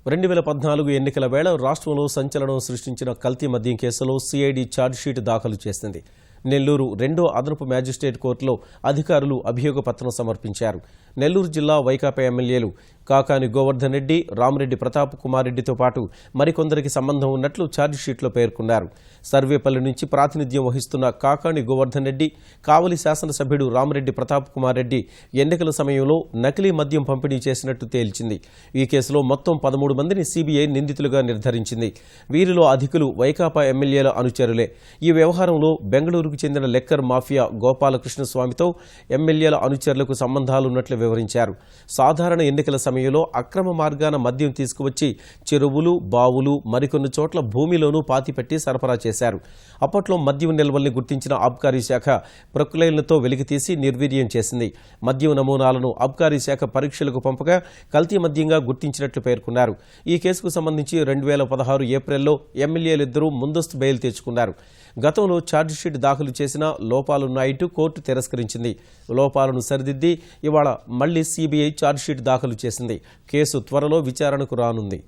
2014 ఎన్నికల వేళ రాష్ట్రంలో సంచలనం సృష్టించిన కల్తీ మద్యం కేసులో సిఐడి ఛార్జ్షీట్ దాఖలు చేసింది. నెల్లూరు 2వ అదనపు మ్యాజిస్ట్రేట్ కోర్టులో అధికారులు అభియోగ పత్రం సమర్పించారు. నెల్లూరు జిల్లా వైకాపా ఎమ్మెల్యేలు కాకాని గోవర్ధన్ రెడ్డి, రామిరెడ్డి ప్రతాప్ కుమార్ రెడ్డితో పాటు మరికొందరికి సంబంధం ఉన్నట్లు ఛార్జ్షీట్లో పేర్కొన్నారు. సర్వేపల్లి నుంచి ప్రాతినిధ్యం వహిస్తున్న కాకాని గోవర్ధన్ రెడ్డి, కావలి శాసనసభ్యుడు రామిరెడ్డి ప్రతాప్ కుమార్ రెడ్డి ఎన్నికల సమయంలో నకిలీ మద్యం పంపిణీ చేసినట్టు తేల్చింది. ఈ కేసులో మొత్తం 13 మందిని సిబిఐ నిందితులుగా నిర్ధారించింది. వీరిలో అధికులు వైకాపా ఎమ్మెల్యేల అనుచరులే. ఈ వ్యవహారంలో బెంగళూరుకు చెందిన లెక్కర్ మాఫియా గోపాలకృష్ణస్వామితో ఎమ్మెల్యేల అనుచరులకు సంబంధాలున్నట్లు వివరించారు. సాధారణ ఎన్నికల సమయంలో అక్రమ మార్గాన మద్యం తీసుకువచ్చి చెరువులు, బావులు, మరికొన్ని చోట్ల భూమిలోనూ పాతిపెట్టి సరఫరా చేశారు. అప్పట్లో మద్యం నిల్వల్ని గుర్తించిన అబ్కారీ శాఖ ప్రొక్లైన్లతో వెలికితీసి నిర్వీర్యం చేసింది. మద్యం నమూనాలను అబ్కారీ శాఖ పరీక్షలకు పంపగా కల్తీ మద్యంగా గుర్తించినట్లు పేర్కొన్నారు. ఈ కేసుకు సంబంధించి 2016 ఏప్రిల్లో ఎమ్మెల్యేలిద్దరూ ముందస్తు బెయిల్ తెచ్చుకున్నారు. గతంలో ఛార్జ్షీట్ దాఖలు చేసినా లోపాలున్నాయంటూ కోర్టు తిరస్కరించింది. లోపాలను సరిదిద్ది ఇవాళ మళ్లీ సిబిఐ ఛార్జ్షీట్ దాఖలు చేసింది. కేసు త్వరలో విచారణకు రానుంది.